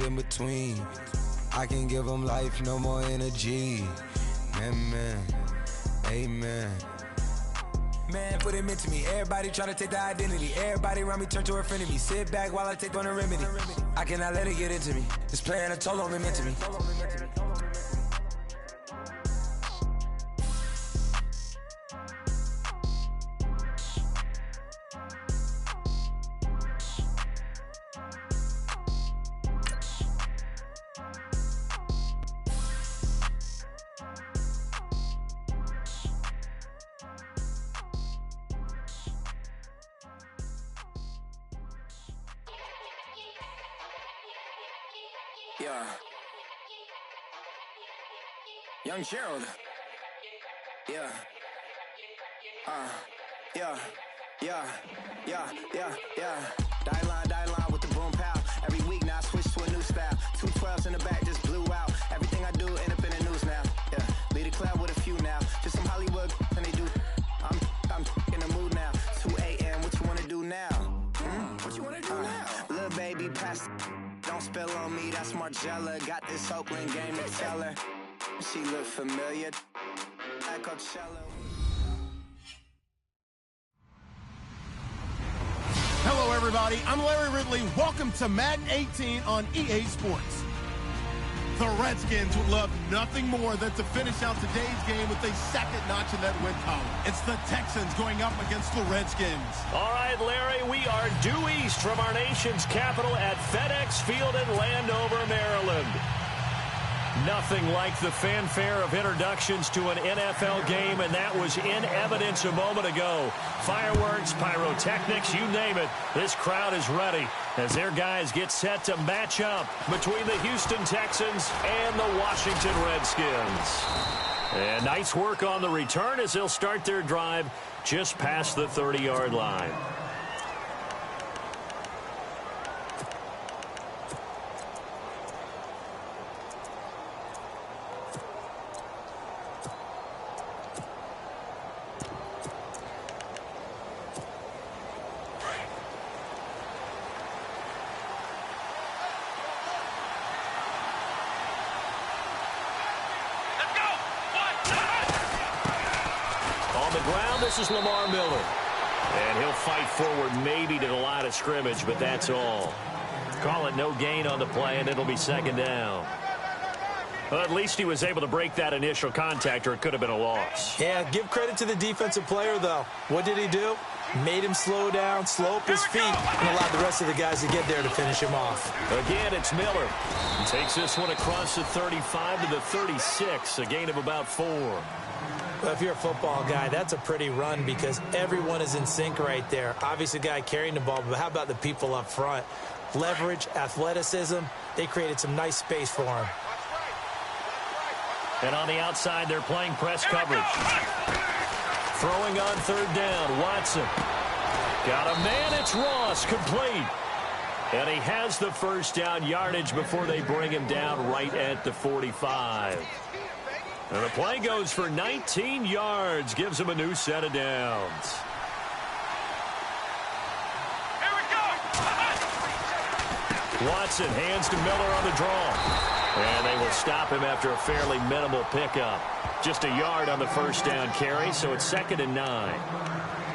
in between. I can give them life, no more energy. Amen, amen. Man, put him into me. Everybody try to take the identity. Everybody around me turn to a friend of me. Sit back while I take on the remedy. I cannot let it get into me. It's playing a toll on me mentally. Yeah. Young Gerald. Yeah. Yeah. Die line with the boom pow. Every week now I switch to a new style. 212s in the back just blew out. Everything I do end up in the news now. Yeah. Lead a club with a few now. Just some Hollywood and they do. I'm in the mood now. 2 a.m. What you wanna do now? What you wanna do now? Little baby pass. Don't spill on me, that's Margella. Got this Oakland game to tell her. She look familiar. Like Coachella. Hello, everybody. I'm Larry Ridley. Welcome to Madden 18 on EA Sports. The Redskins would love nothing more than to finish out today's game with a second notch in that win column. It's the Texans going up against the Redskins. All right, Larry, we are due east from our nation's capital at FedEx Field in Landover, Maryland. Nothing like the fanfare of introductions to an NFL game, and that was in evidence a moment ago. Fireworks, pyrotechnics, you name it. This crowd is ready as their guys get set to match up between the Houston Texans and the Washington Redskins. And nice work on the return as they'll start their drive just past the 30-yard line. This is Lamar Miller. And he'll fight forward maybe to the line of scrimmage, but that's all. Call it no gain on the play, and it'll be second down. Well, at least he was able to break that initial contact, or it could have been a loss. Yeah, give credit to the defensive player, though. What did he do? Made him slow down, slow up his feet, and allowed the rest of the guys to get there to finish him off. Again, it's Miller. He takes this one across the 35 to the 36, a gain of about 4. Well, if you're a football guy, that's a pretty run because everyone is in sync right there. Obviously, the guy carrying the ball, but how about the people up front? Leverage, athleticism, they created some nice space for him. And on the outside, they're playing press coverage. Throwing on third down, Watson. Got a man, it's Ross, complete. And he has the first down yardage before they bring him down right at the 45. And the play goes for 19 yards, gives him a new set of downs. Here we go. Watson hands to Miller on the draw. And they will stop him after a fairly minimal pickup. Just a yard on the first down carry, so it's 2nd and 9.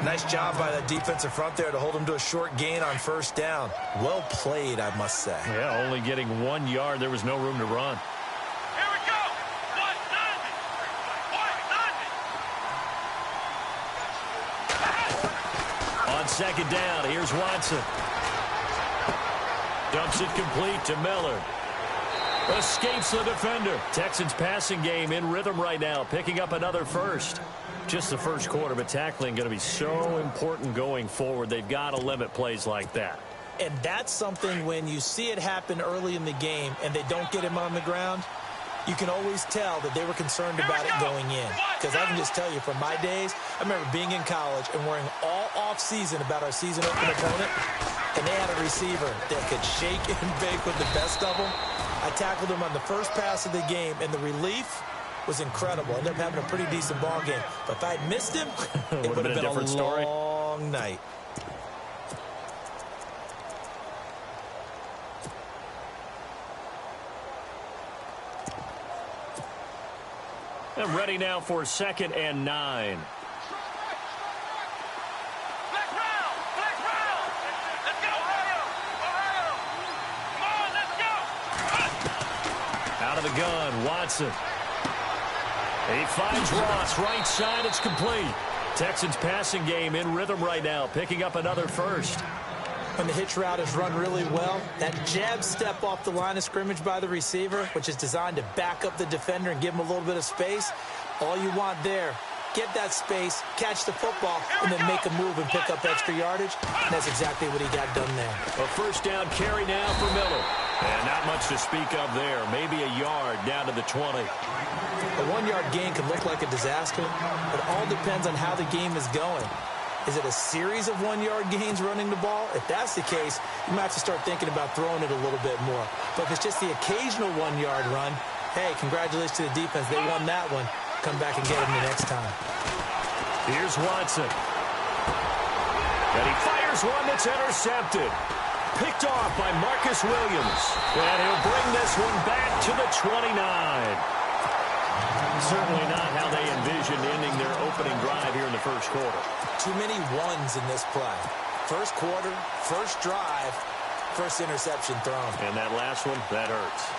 Nice job by the defensive front there to hold him to a short gain on first down. Well played, I must say. Yeah, only getting 1 yard. There was no room to run. On second down, here's Watson. Dumps it complete to Miller. Escapes the defender. Texans passing game in rhythm right now, picking up another first. Just the first quarter, but tackling going to be so important going forward. They've got to limit plays like that. And that's something when you see it happen early in the game and they don't get him on the ground, you can always tell that they were concerned about it going in. Because I can just tell you from my days, I remember being in college and worrying all off-season about our season opener opponent, and they had a receiver that could shake and bake with the best of them. I tackled him on the first pass of the game, and the relief was incredible. I ended up having a pretty decent ball game. But if I had missed him, it would have been a different story. long night. And ready now for 2nd and 9. Out of the gun, Watson. He finds Ross, right side, it's complete. Texans passing game in rhythm right now, picking up another first. When the hitch route is run really well, that jab step off the line of scrimmage by the receiver, which is designed to back up the defender and give him a little bit of space, all you want there, get that space, catch the football, and then make a move and pick up extra yardage. And that's exactly what he got done there. A first down carry now for Miller. And not much to speak of there. Maybe a yard down to the 20. A 1-yard gain can look like a disaster, but it all depends on how the game is going. Is it a series of 1-yard gains running the ball? If that's the case, you might have to start thinking about throwing it a little bit more. But if it's just the occasional 1-yard run, hey, congratulations to the defense. They won that one. Come back and get them the next time. Here's Watson. And he fires one that's intercepted. Picked off by Marcus Williams. And he'll bring this one back to the 29. Certainly not how they envisioned ending their opening drive here in the first quarter. Too many ones in this play. First quarter, first drive, first interception thrown. And that last one, that hurts.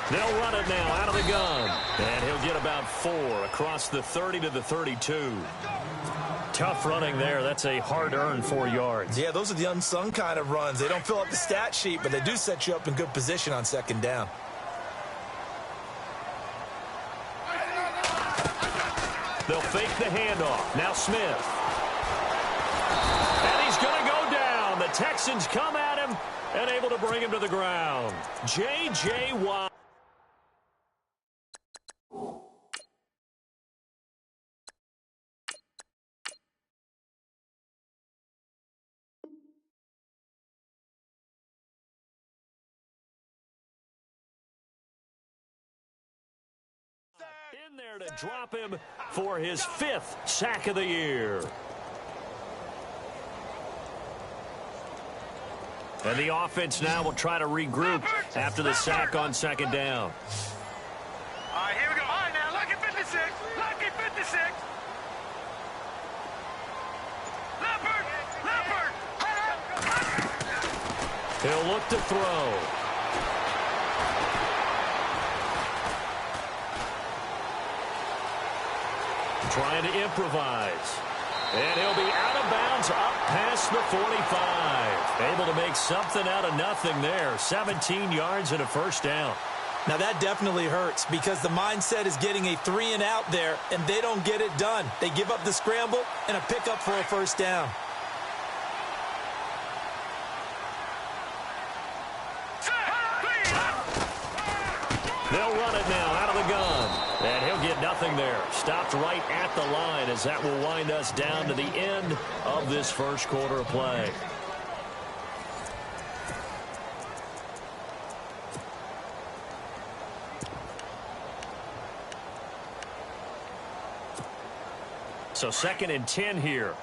They'll run it now out of the gun. And he'll get about 4 across the 30 to the 32. Tough running there. That's a hard-earned 4 yards. Yeah, those are the unsung kind of runs. They don't fill up the stat sheet, but they do set you up in good position on 2nd down. They'll fake the handoff. Now Smith. And he's going to go down. The Texans come at him and able to bring him to the ground. J.J. Watt. In there to drop him for his 5th sack of the year. And the offense now will try to regroup after the sack on 2nd down. All right, here we go. All right, now, lucky 56. Lucky 56. Leopard. He'll look to throw. Trying to improvise. And he'll be out of bounds up past the 45. Able to make something out of nothing there. 17 yards and a first down. Now that definitely hurts because the mindset is getting a 3 and out there, and they don't get it done. They give up the scramble and a pickup for a first down. They'll run it now out of the gun. And he'll get nothing there. Stopped right at the line as that will wind us down to the end of this first quarter of play. So 2nd and 10 here.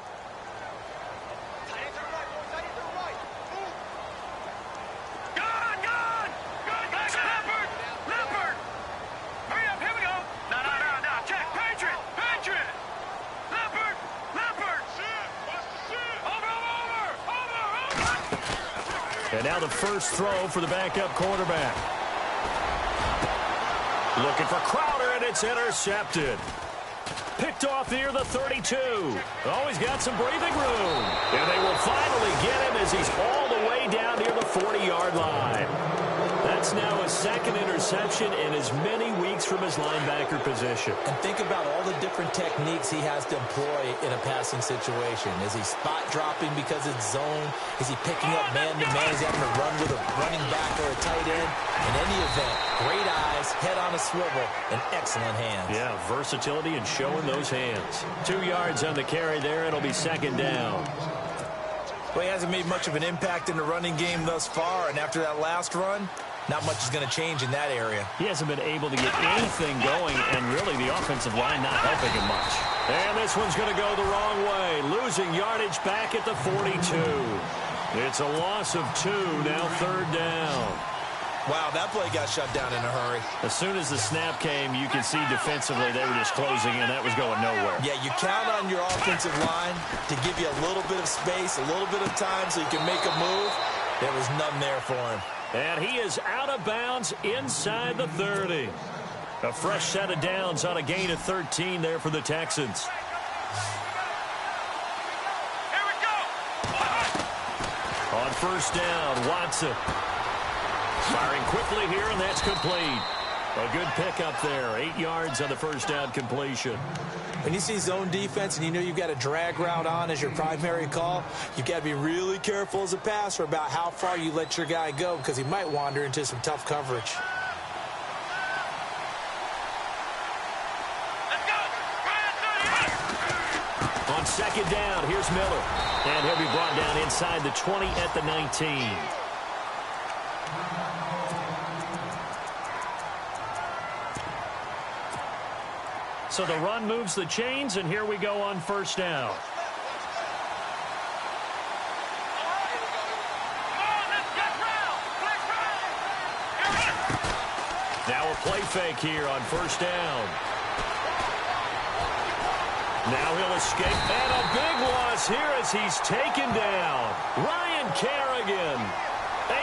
And now the first throw for the backup quarterback. Looking for Crowder, and it's intercepted. Picked off near the 32. Oh, he's got some breathing room. And they will finally get him as he's all the way down near the 40-yard line. That's now his 2nd interception in as many weeks from his linebacker position. And think about all the different techniques he has to employ in a passing situation. Is he spot dropping because it's zone? Is he picking up man-to-man? Is he having to run with a running back or a tight end? In any event, great eyes, head on a swivel, and excellent hands. Yeah, versatility and showing those hands. 2 yards on the carry there. It'll be 2nd down. Well, he hasn't made much of an impact in the running game thus far, and after that last run, Not much is going to change in that area. He hasn't been able to get anything going, and really the offensive line not helping him much. And this one's going to go the wrong way, losing yardage back at the 42. It's a loss of 2, now 3rd down. Wow, that play got shut down in a hurry. As soon as the snap came, you can see defensively they were just closing in. That was going nowhere. Yeah, you count on your offensive line to give you a little bit of space, a little bit of time so you can make a move. There was none there for him. And he is out of bounds inside the 30. A fresh set of downs on a gain of 13 there for the Texans. Here we go. On 1st down, Watson. Firing quickly here, and that's complete. A good pickup there. 8 yards on the 1st down completion. When you see zone defense and you know you've got a drag route on as your primary call, you've got to be really careful as a passer about how far you let your guy go because he might wander into some tough coverage. Let's go. On 2nd down, here's Miller. And he'll be brought down inside the 20 at the 19. So the run moves the chains, and here we go on 1st down. Now a play fake here on 1st down. Now he'll escape, and a big loss here as he's taken down. Ryan Kerrigan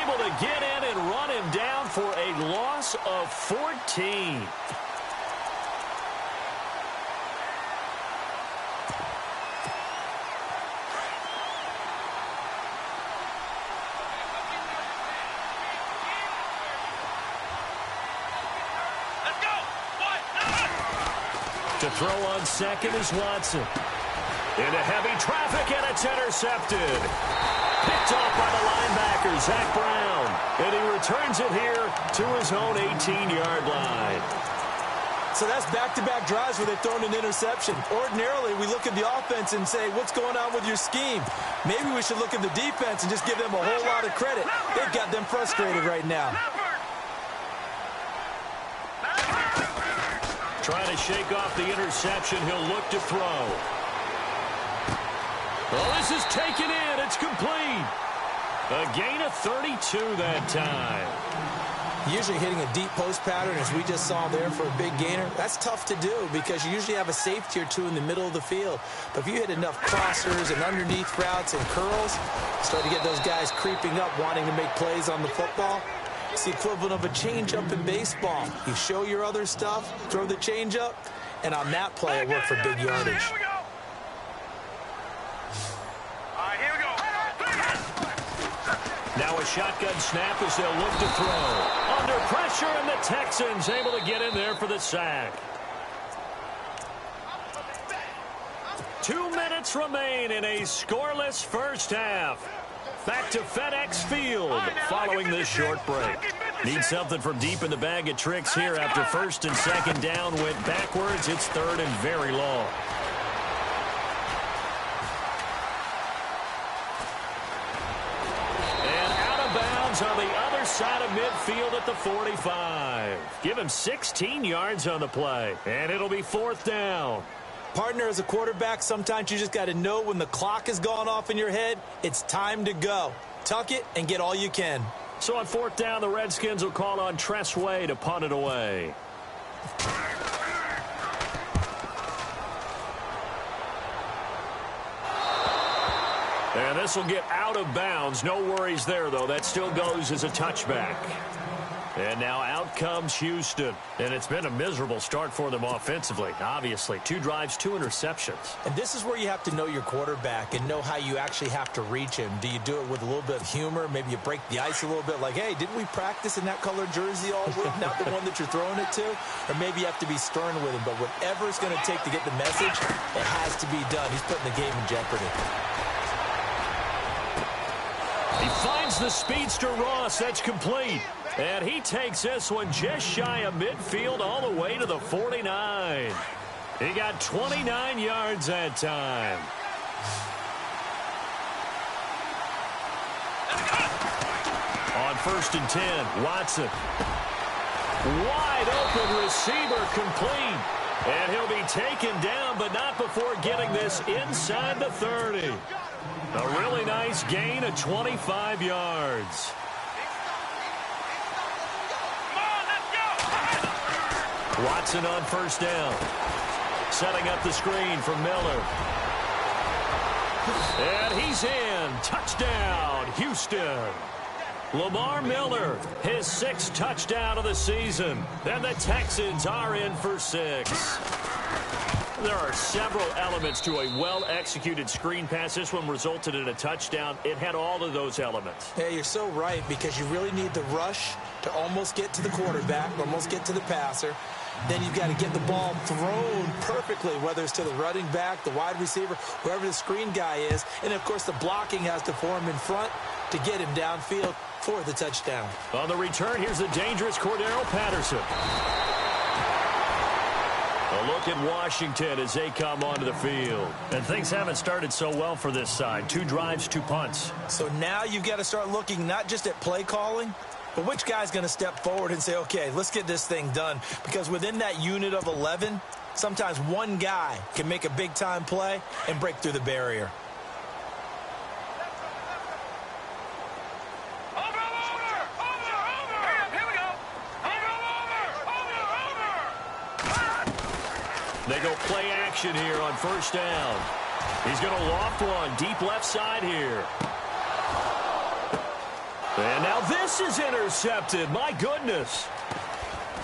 able to get in and run him down for a loss of 14. To throw on 2nd is Watson. Into heavy traffic, and it's intercepted. Picked off by the linebacker, Zach Brown. And he returns it here to his own 18-yard line. So that's back-to-back drives where they've thrown an interception. Ordinarily, we look at the offense and say, what's going on with your scheme? Maybe we should look at the defense and just give them a whole lot of credit. They've got them frustrated right now. Trying to shake off the interception. He'll look to throw. Well, this is taken in. It's complete. A gain of 32 that time. Usually hitting a deep post pattern, as we just saw there for a big gainer, that's tough to do because you usually have a safety or two in the middle of the field. But if you hit enough crossers and underneath routes and curls, start to get those guys creeping up, wanting to make plays on the football. It's the equivalent of a changeup in baseball. You show your other stuff, throw the changeup, and on that play, it worked for big yardage. Here we go. All right, here we go. Now a shotgun snap as they'll look to throw. Under pressure, and the Texans able to get in there for the sack. 2 minutes remain in a scoreless 1st half. Back to FedEx Field following this short break. Need something from deep in the bag of tricks here after 1st and 2nd down went backwards. It's 3rd and very long. And out of bounds on the other side of midfield at the 45. Give him 16 yards on the play, and it'll be 4th down. Partner, as a quarterback, sometimes you just got to know when the clock has gone off in your head, it's time to go. Tuck it and get all you can. So on 4th down, the Redskins will call on Tress Way to punt it away. And this will get out of bounds. No worries there, though. That still goes as a touchback. And now out comes Houston. And it's been a miserable start for them offensively. Obviously, 2 drives, 2 interceptions. And this is where you have to know your quarterback and know how you actually have to reach him. Do you do it with a little bit of humor? Maybe you break the ice a little bit like, hey, didn't we practice in that colored jersey all week? Not the one that you're throwing it to? Or maybe you have to be stern with him. But whatever it's going to take to get the message, it has to be done. He's putting the game in jeopardy. He finds the speedster Ross. That's complete. And he takes this one just shy of midfield all the way to the 49. He got 29 yards that time. On 1st and 10. Watson. Wide open receiver complete. And he'll be taken down, but not before getting this inside the 30. A really nice gain of 25 yards. Watson on 1st down. Setting up the screen for Miller. And he's in. Touchdown, Houston. Lamar Miller, his 6th touchdown of the season. And the Texans are in for 6. There are several elements to a well-executed screen pass. This one resulted in a touchdown. It had all of those elements. Yeah, you're so right, because you really need the rush to almost get to the quarterback, almost get to the passer. Then you've got to get the ball thrown perfectly, whether it's to the running back, the wide receiver, whoever the screen guy is. And, of course, the blocking has to form in front to get him downfield for the touchdown. On the return, here's the dangerous Cordero Patterson. A look at Washington as they come onto the field. And things haven't started so well for this side. 2 drives, 2 punts. So now you've got to start looking not just at play calling, but which guy's going to step forward and say, okay, let's get this thing done. Because within that unit of 11, sometimes one guy can make a big-time play and break through the barrier. They go play action here on 1st down. He's going to loft one deep left side here. And now this is intercepted. My goodness.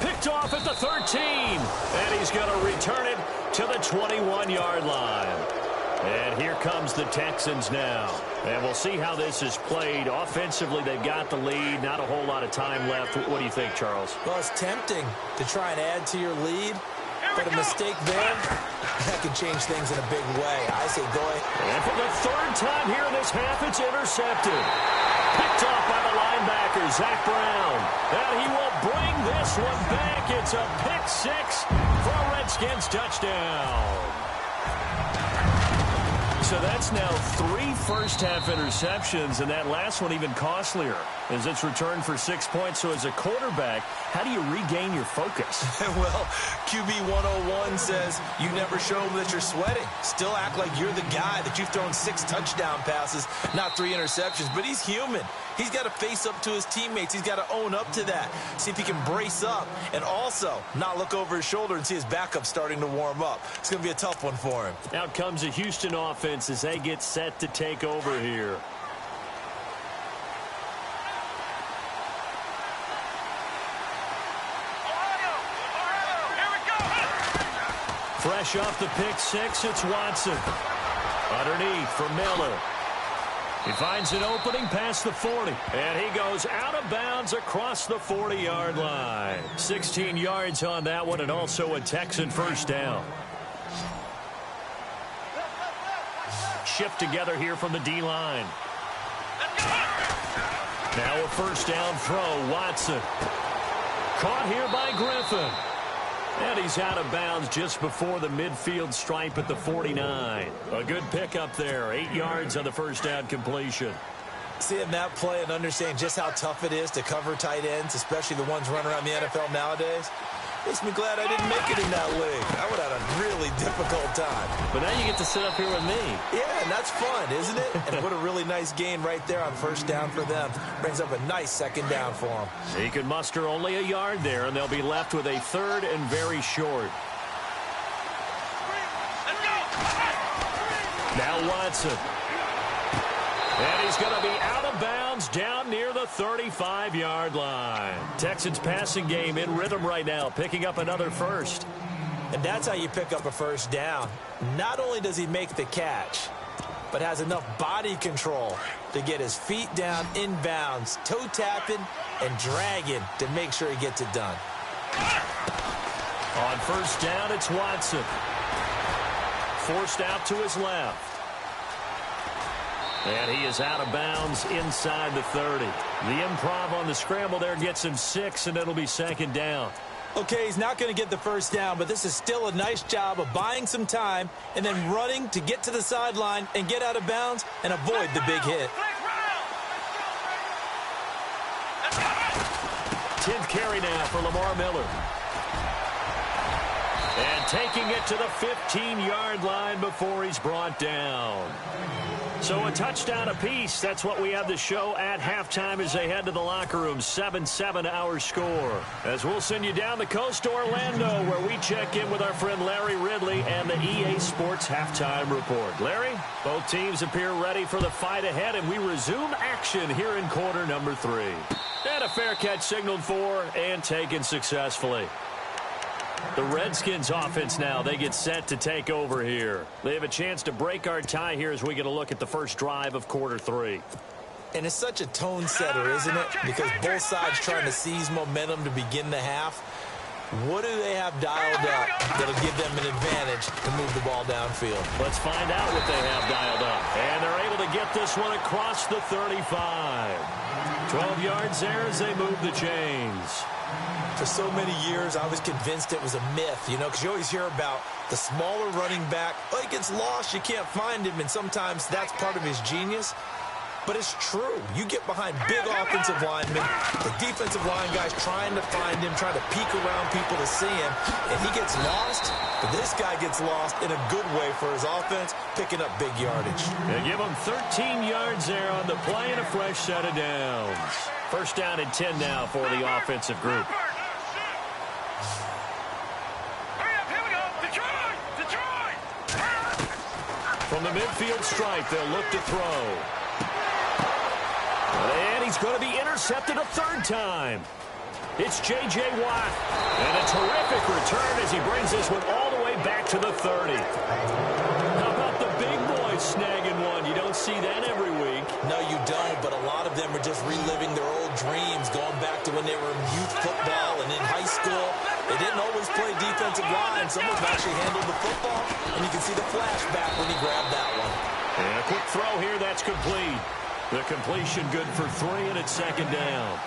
Picked off at the 13. And he's going to return it to the 21-yard line. And here comes the Texans now. And we'll see how this is played. Offensively, they've got the lead. Not a whole lot of time left. What do you think, Charles? Well, it's tempting to try and add to your lead. But a mistake there, that could change things in a big way. I say go ahead. And for the 3rd time here in this half, it's intercepted. Picked off by the linebacker, Zach Brown. And he will bring this one back. It's a pick 6 for a Redskins touchdown. So that's now 3 first-half interceptions, and that last one even costlier as it's returned for 6 points. So as a quarterback, how do you regain your focus? Well, QB 101 says you never show them that you're sweating. Still act like you're the guy, that you've thrown 6 touchdown passes, not 3 interceptions. But he's human. He's got to face up to his teammates. He's got to own up to that. See if he can brace up and also not look over his shoulder and see his backup starting to warm up. It's going to be a tough one for him. Out comes the Houston offense as they get set to take over here. Fresh off the pick 6, it's Watson. Underneath for Miller. He finds an opening past the 40. And he goes out of bounds across the 40-yard line. 16 yards on that one, and also a Texan 1st down. Shift together here from the D-line. Now a 1st down throw, Watson. Caught here by Griffin. And he's out of bounds just before the midfield stripe at the 49. A good pickup there. 8 yards on the 1st down completion. Seeing that play and understanding just how tough it is to cover tight ends, especially the ones running around the NFL nowadays, makes me glad I didn't make it in that league. I would have had a really difficult time. But now you get to sit up here with me. Yeah, and that's fun, isn't it? And what a really nice gain right there on 1st down for them. Brings up a nice 2nd down for them. He can muster only a yard there, and they'll be left with a 3rd and very short. Now Watson. And he's going to be out of bounds down near the 35-yard line. Texans passing game in rhythm right now, picking up another 1st. And that's how you pick up a 1st down. Not only does he make the catch, but has enough body control to get his feet down inbounds, toe tapping and dragging to make sure he gets it done. On 1st down, it's Watson. Forced out to his left. And he is out of bounds inside the 30. The improv on the scramble there gets him 6, and it'll be 2nd down. Okay, he's not going to get the 1st down, but this is still a nice job of buying some time and then running to get to the sideline and get out of bounds and avoid the big hit. 10th carry now for Lamar Miller. And taking it to the 15-yard line before he's brought down. So a touchdown apiece. That's what we have to show at halftime as they head to the locker room. 7-7 our score. As we'll send you down the coast to Orlando, where we check in with our friend Larry Ridley and the EA Sports Halftime Report. Larry, both teams appear ready for the fight ahead, and we resume action here in quarter number 3. And a fair catch signaled for and taken successfully. The Redskins offense now, they get set to take over here. They have a chance to break our tie here as we get a look at the first drive of quarter 3. And it's such a tone setter, isn't it? Because both sides trying to seize momentum to begin the half. What do they have dialed up that'll give them an advantage to move the ball downfield? Let's find out what they have dialed up. And they're able to get this one across the 35. 12 yards there as they move the chains. For so many years, I was convinced it was a myth, you know, because you always hear about the smaller running back. Oh, he gets lost, you can't find him, and sometimes that's part of his genius. But it's true. You get behind big offensive linemen, the defensive line guys trying to find him, trying to peek around people to see him, and he gets lost. But this guy gets lost in a good way for his offense, picking up big yardage. They give him 13 yards there on the play and a fresh set of downs. First down and 10 now for the offensive group. From the midfield stripe, they'll look to throw. And he's going to be intercepted a third time. It's J.J. Watt. And a terrific return as he brings this one all the way back to the 30. How about the big boys snagging one? You don't see that every week. No, you don't, but a lot of them are just reliving their old dreams, going back to when they were in youth football and in high school. They didn't always play defensive line. Some of them actually handled the football, and you can see the flashback when he grabbed that one. And a quick throw here, that's complete. The completion good for 3, and it's second down.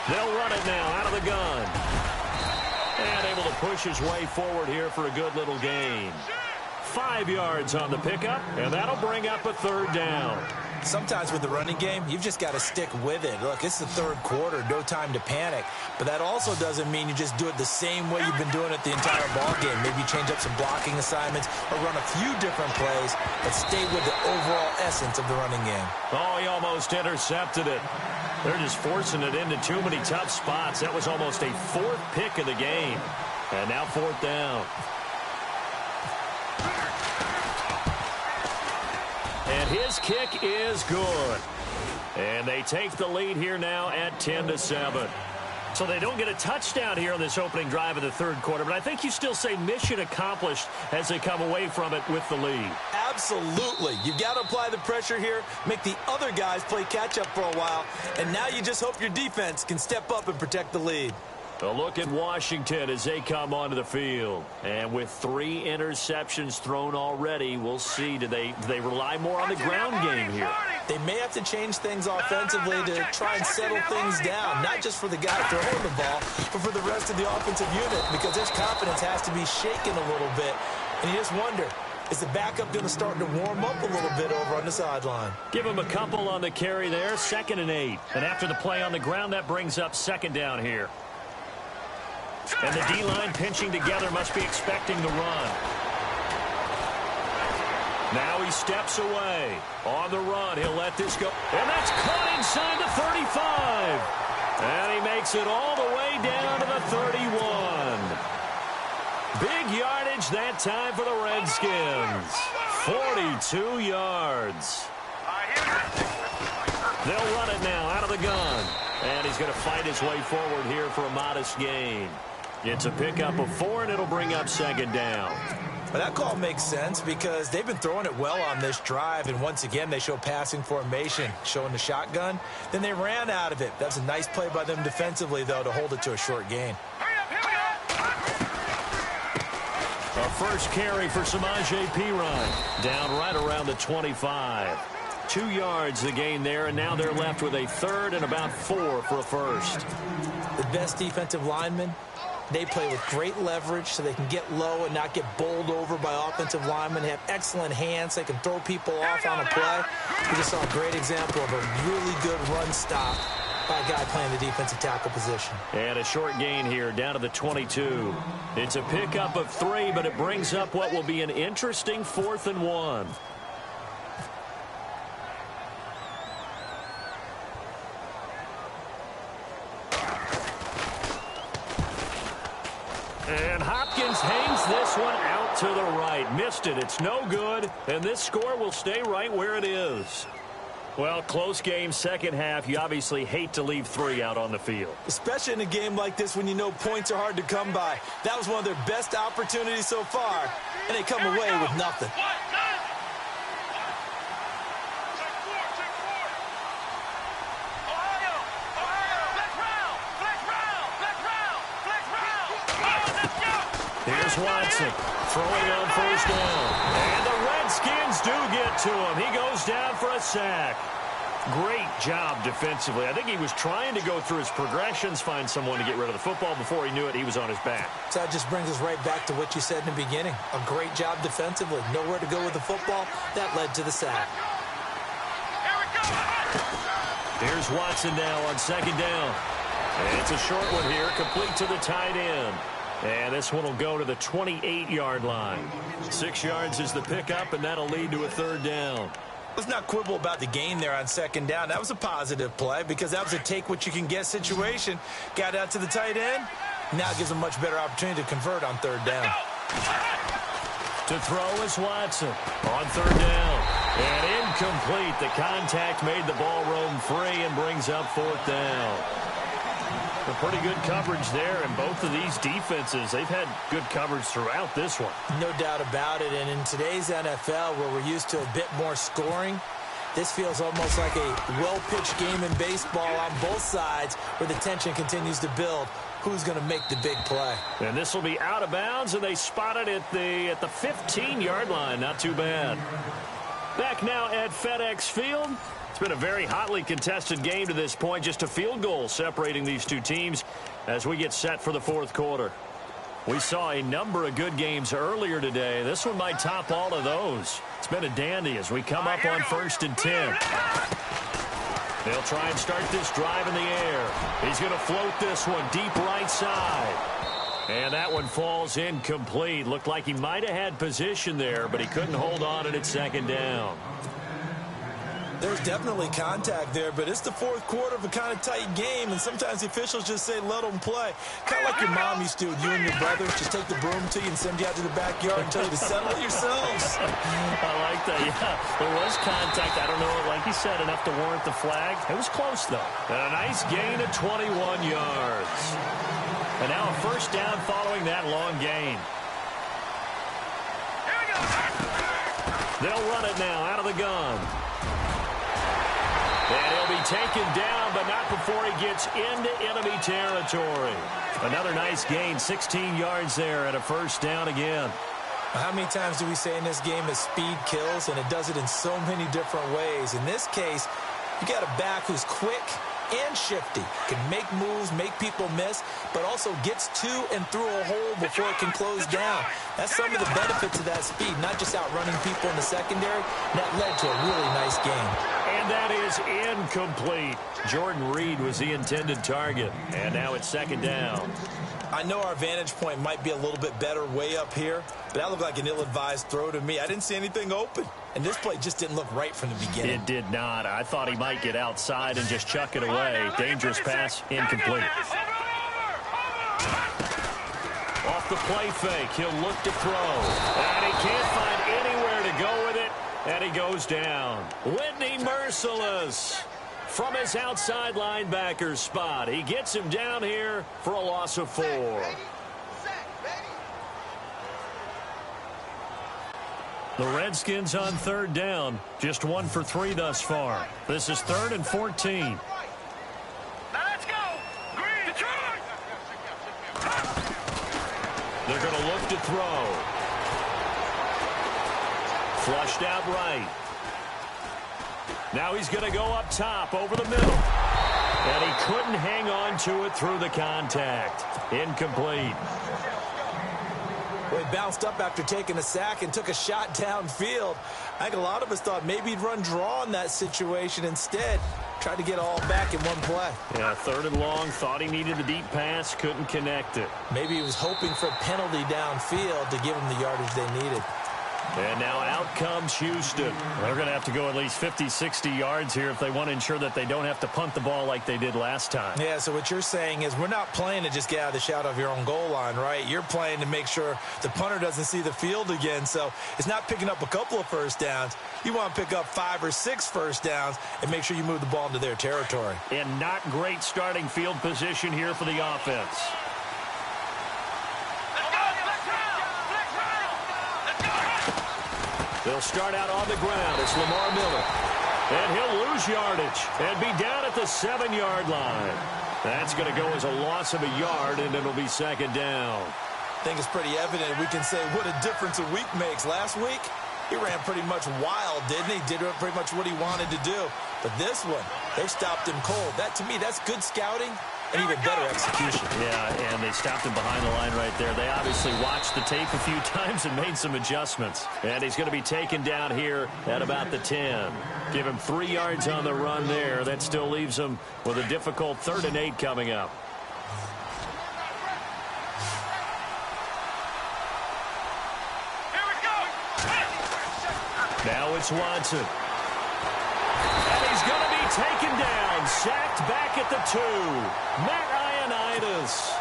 They'll run it now out of the gun. And able to push his way forward here for a good little gain. 5 yards on the pickup, and that'll bring up a third down. Sometimes with the running game, you've just got to stick with it. Look, it's the third quarter, no time to panic. But that also doesn't mean you just do it the same way you've been doing it the entire ball game. Maybe change up some blocking assignments or run a few different plays, but stay with the overall essence of the running game. Oh, he almost intercepted it. They're just forcing it into too many tough spots. That was almost a 4th pick of the game. And now 4th down. And his kick is good. And they take the lead here now at 10-7. So they don't get a touchdown here on this opening drive of the third quarter, but I think you still say mission accomplished as they come away from it with the lead. Absolutely. You've got to apply the pressure here, make the other guys play catch-up for a while, and now you just hope your defense can step up and protect the lead. A look at Washington as they come onto the field. And with 3 interceptions thrown already, we'll see. Do they rely more on the ground game here? They may have to change things offensively to try and settle things down, not just for the guy throwing the ball, but for the rest of the offensive unit, because his confidence has to be shaken a little bit. And you just wonder, is the backup going to start to warm up a little bit over on the sideline? Give him a couple on the carry there, 2nd and 8. And after the play on the ground, that brings up 2nd down here. And the D-line pinching together must be expecting the run. Now he steps away. On the run, he'll let this go. And that's caught inside the 35. And he makes it all the way down to the 31. Big yardage that time for the Redskins. 42 yards. They'll run it now out of the gun. And he's going to fight his way forward here for a modest gain. It's a pickup of 4, and it'll bring up 2nd down. Well, that call makes sense because they've been throwing it well on this drive, and once again they show passing formation, showing the shotgun. Then they ran out of it. That's a nice play by them defensively, though, to hold it to a short gain. A first carry for Samaje Perine. Down right around the 25. 2 yards the gain there, and now they're left with a 3rd and about 4 for a first. The best defensive lineman They play with great leverage so they can get low and not get bowled over by offensive linemen. They have excellent hands. They can throw people off on a play. We just saw a great example of a really good run stop by a guy playing the defensive tackle position. And a short gain here down to the 22. It's a pickup of 3, but it brings up what will be an interesting 4th and 1. And Hopkins hangs this one out to the right. Missed it. It's no good. And this score will stay right where it is. Well, close game, second half. You obviously hate to leave 3 out on the field. Especially in a game like this when you know points are hard to come by. That was one of their best opportunities so far. And they come away with nothing. Here's Watson throwing on first down. And the Redskins do get to him. He goes down for a sack. Great job defensively. I think he was trying to go through his progressions, find someone to get rid of the football. Before he knew it, he was on his back. So that just brings us right back to what you said in the beginning. A great job defensively. Nowhere to go with the football. That led to the sack. Here's Watson now on second down. And it's a short one here, complete to the tight end. And this one will go to the 28-yard line. 6 yards is the pickup, and that'll lead to a 3rd down. Let's not quibble about the gain there on second down. That was a positive play because that was a take-what-you-can-get situation. Got out to the tight end. Now gives them a much better opportunity to convert on 3rd down. To throw is Watson on 3rd down. And incomplete. The contact made the ball roam free and brings up 4th down. A pretty good coverage there, and both of these defenses, they've had good coverage throughout this one. No doubt about it, and in today's NFL, where we're used to a bit more scoring, this feels almost like a well-pitched game in baseball on both sides, where the tension continues to build. Who's going to make the big play? And this will be out of bounds, and they spot it at the 15-yard line. Not too bad. Back now at FedEx Field. It's been a very hotly contested game to this point. Just a field goal separating these two teams as we get set for the 4th quarter. We saw a number of good games earlier today. This one might top all of those. It's been a dandy as we come up on 1st and 10. They'll try and start this drive in the air. He's going to float this one deep right side. And that one falls incomplete. Looked like he might have had position there, but he couldn't hold on, and it's 2nd down. There's definitely contact there, but it's the 4th quarter of a kind of tight game, and sometimes the officials just say, let them play. Kind of like your mom used to with you and your brothers. Just take the broom to you and send you out to the backyard and tell you to settle it yourselves. I like that, yeah. There was contact. I don't know, like you said, enough to warrant the flag. It was close, though. And a nice gain of 21 yards. And now a 1st down following that long gain. They'll run it now out of the gun. And he'll be taken down, but not before he gets into enemy territory. Another nice gain, 16 yards there, and a 1st down again. How many times do we say in this game that speed kills, and it does it in so many different ways? In this case, you got a back who's quick and shifty, can make moves, make people miss, but also gets to and through a hole before it can close down. That's some of the benefits of that speed, not just outrunning people in the secondary. That led to a really nice game. And that is incomplete. Jordan Reed was the intended target, and now it's 2nd down. I know our vantage point might be a little bit better way up here, but that looked like an ill-advised throw to me. I didn't see anything open, and this play just didn't look right from the beginning. It did not. I thought he might get outside and just chuck it away. Dangerous pass, incomplete. Off the play fake, he'll look to throw, and he can't find anywhere to go with it, and he goes down. Whitney Merciless from his outside linebacker spot. He gets him down here for a loss of 4. The Redskins on 3rd down. Just 1 for 3 thus far. This is 3rd and 14. Now let's go. Green, Detroit. They're going to look to throw. Flushed out right. Now he's going to go up top over the middle. And he couldn't hang on to it through the contact. Incomplete. Well, he bounced up after taking a sack and took a shot downfield. I think a lot of us thought maybe he'd run draw in that situation. Instead, tried to get all back in one play. Yeah, 3rd and long. Thought he needed the deep pass. Couldn't connect it. Maybe he was hoping for a penalty downfield to give him the yardage they needed. And now out comes Houston. They're going to have to go at least 50, 60 yards here if they want to ensure that they don't have to punt the ball like they did last time. Yeah, so what you're saying is we're not playing to just get out of the shadow of your own goal line, right? You're playing to make sure the punter doesn't see the field again. So it's not picking up a couple of first downs. You want to pick up 5 or 6 first downs and make sure you move the ball into their territory. And not great starting field position here for the offense. They'll start out on the ground. It's Lamar Miller. And he'll lose yardage and be down at the 7-yard line. That's going to go as a loss of a yard, and it'll be 2nd down. I think it's pretty evident. We can say what a difference a week makes. Last week, he ran pretty much wild, didn't he? Did pretty much what he wanted to do. But this one, they stopped him cold. That, to me, that's good scouting and even better execution. Yeah, and they stopped him behind the line right there. They obviously watched the tape a few times and made some adjustments. And he's going to be taken down here at about the 10. Give him 3 yards on the run there. That still leaves him with a difficult 3rd and 8 coming up. Now it's Watson. And he's going to be taken down, sacked back at the 2. Matt Ioannidis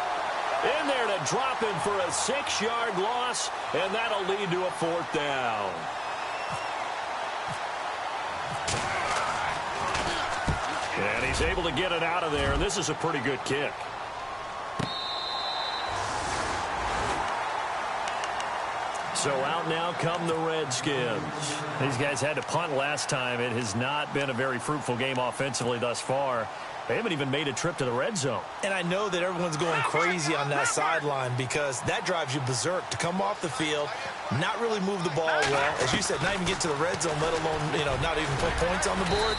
in there to drop him for a 6-yard loss, and that'll lead to a 4th down. And he's able to get it out of there, and this is a pretty good kick. So out now come the Redskins. These guys had to punt last time. It has not been a very fruitful game offensively thus far. They haven't even made a trip to the red zone. And I know that everyone's going crazy on that sideline because that drives you berserk to come off the field, not really move the ball well. As you said, not even get to the red zone, let alone, not even put points on the board.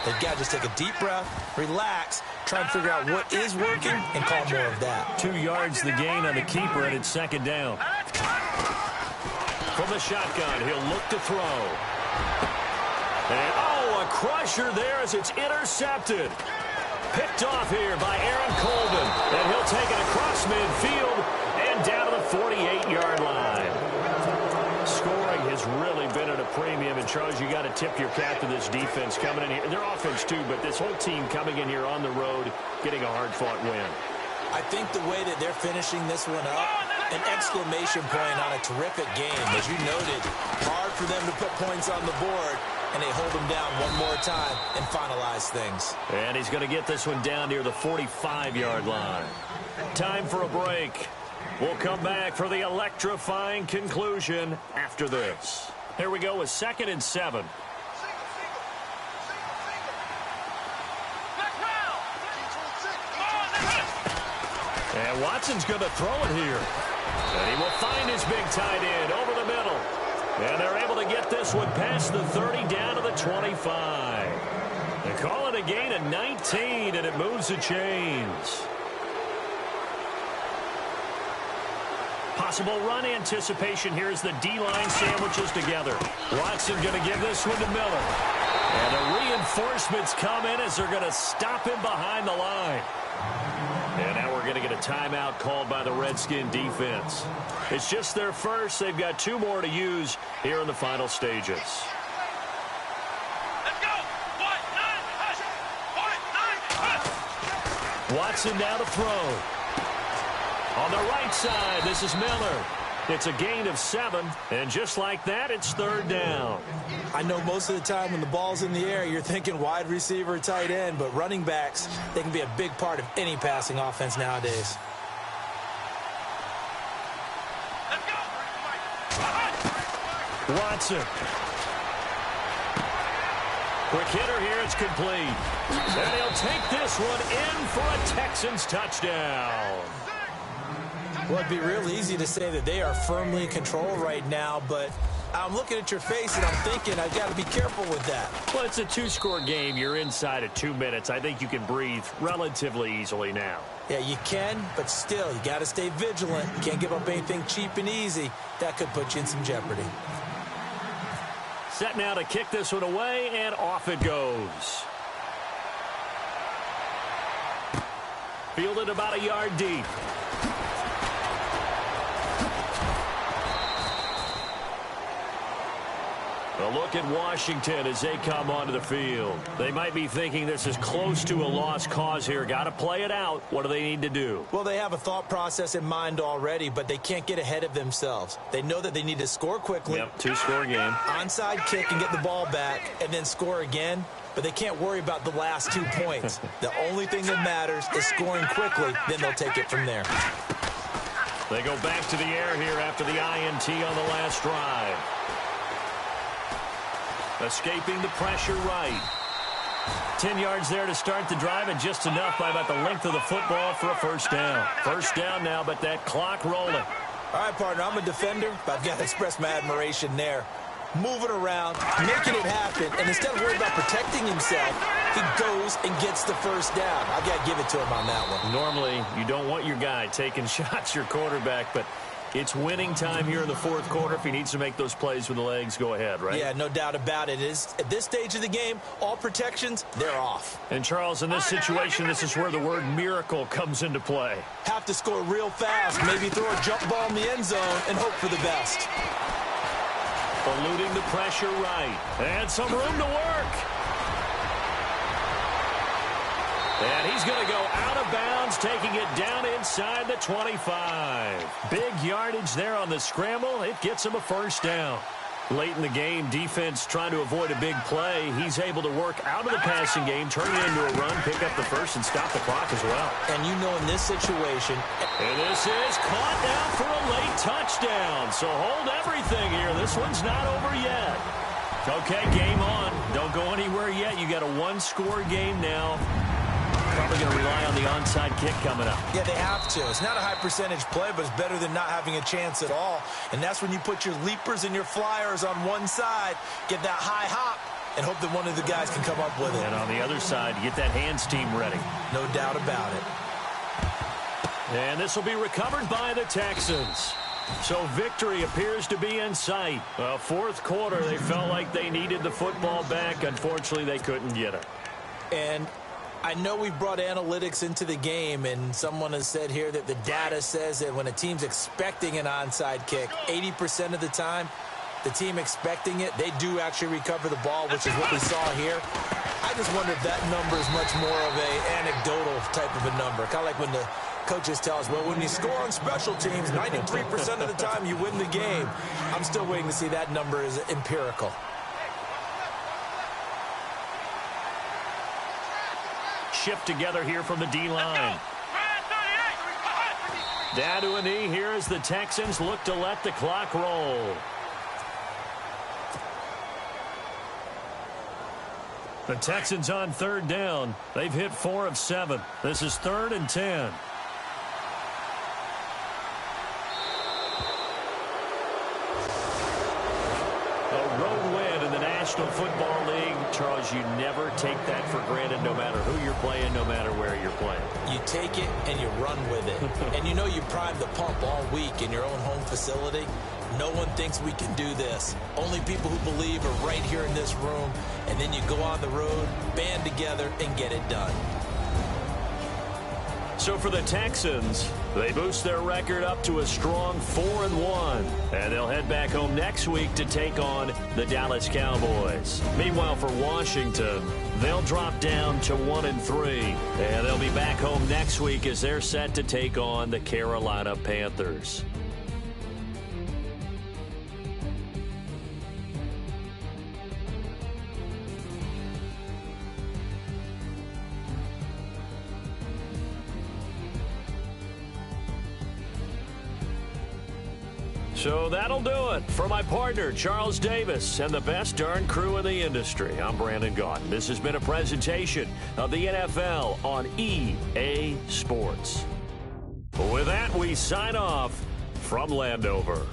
They've got to just take a deep breath, relax, try and figure out what is working, and call more of that. 2 yards the gain on the keeper, and it's 2nd down. From the shotgun, he'll look to throw. And, a crusher there as it's intercepted. Picked off here by Aaron Colvin. And he'll take it across midfield and down to the 48-yard line. Scoring has really been at a premium. And, Charles, you got to tip your cap to this defense coming in here. Their offense, too, but this whole team coming in here on the road, getting a hard-fought win. I think the way that they're finishing this one up, an exclamation point on a terrific game. As you noted, hard for them to put points on the board, and they hold them down one more time and finalize things. And he's going to get this one down near the 45-yard line. Time for a break. We'll come back for the electrifying conclusion after this. Here we go with 2nd and 7. And Watson's going to throw it here. And he will find his big tight end over the middle. And they're able to get this one past the 30 down to the 25. They call it a gain of 19, and it moves the chains. Possible run anticipation here as the D-line sandwiches together. Watson going to give this one to Miller. And the reinforcements come in as they're going to stop him behind the line. And now we're going to get a timeout called by the Redskin defense. It's just their first. They've got 2 more to use here in the final stages. Let's go! Watson now to throw. On the right side, this is Miller. It's a gain of 7, and just like that, it's 3rd down. I know most of the time when the ball's in the air, you're thinking wide receiver, tight end, but running backs, they can be a big part of any passing offense nowadays. Watson. Quick hitter here, it's complete. And he'll take this one in for a Texans touchdown. Well, it'd be real easy to say that they are firmly in control right now, but I'm looking at your face, and I'm thinking I've got to be careful with that. Well, it's a two-score game. You're inside of 2 minutes. I think you can breathe relatively easily now. Yeah, you can, but still, you got to stay vigilant. You can't give up anything cheap and easy. That could put you in some jeopardy. Set now to kick this one away, and off it goes. Fielded about a yard deep. A look at Washington as they come onto the field. They might be thinking this is close to a lost cause here. Got to play it out. What do they need to do? Well, they have a thought process in mind already, but they can't get ahead of themselves. They know that they need to score quickly. Yep, two-score game. Onside kick and get the ball back and then score again. But they can't worry about the last 2 points. The only thing that matters is scoring quickly. Then they'll take it from there. They go back to the air here after the INT on the last drive. Escaping the pressure right. 10 yards there to start the drive, and just enough by about the length of the football for a first down. First down now, but that clock rolling. All right, partner, I'm a defender, but I've got to express my admiration there. Moving around, making it happen, and instead of worrying about protecting himself, he goes and gets the first down. I've got to give it to him on that one. Normally, you don't want your guy taking shots, your quarterback, but it's winning time here in the fourth quarter. If he needs to make those plays with the legs, go ahead, right? Yeah, no doubt about it. At this stage of the game, all protections, they're off. And, Charles, in this situation, this is where the word miracle comes into play. Have to score real fast, maybe throw a jump ball in the end zone and hope for the best. Eluding the pressure right. And some room to work. And he's going to go out of bounds, taking it down inside the 25. Big yardage there on the scramble. It gets him a first down. Late in the game, defense trying to avoid a big play. He's able to work out of the passing game, turn it into a run, pick up the first, and stop the clock as well. And you know in this situation... And this is caught down for a late touchdown. So hold everything here. This one's not over yet. Okay, game on. Don't go anywhere yet. You got a one-score game now. Probably going to rely on the onside kick coming up. Yeah, they have to. It's not a high percentage play, but it's better than not having a chance at all. And that's when you put your leapers and your flyers on one side, get that high hop, and hope that one of the guys can come up with it. And on the other side, get that hands team ready. No doubt about it. And this will be recovered by the Texans. So victory appears to be in sight. Well, fourth quarter, they felt like they needed the football back. Unfortunately, they couldn't get it. And I know we've brought analytics into the game, and someone has said here that the data says that when a team's expecting an onside kick, 80% of the time, the team expecting it, they do actually recover the ball, which is what we saw here. I just wonder if that number is much more of an anecdotal type of a number. Kind of like when the coaches tell us, well, when you score on special teams, 93% of the time you win the game. I'm still waiting to see that number is empirical. Shift together here from the D-line. Down to a knee here as the Texans look to let the clock roll. The Texans on third down. They've hit 4 of 7. This is 3rd and 10. A road win in the National Football League. Charles, you never take that for granted no matter who you're playing, no matter where you're playing. You take it and you run with it. And you know you primed the pump all week in your own home facility. No one thinks we can do this. Only people who believe are right here in this room. And then you go on the road, band together, and get it done. So for the Texans, they boost their record up to a strong 4-1. And they'll head back home next week to take on the Dallas Cowboys. Meanwhile, for Washington, they'll drop down to 1-3. And they'll be back home next week as they're set to take on the Carolina Panthers. So that'll do it. For my partner, Charles Davis, and the best darn crew in the industry, I'm Brandon Gaudin. This has been a presentation of the NFL on EA Sports. With that, we sign off from Landover.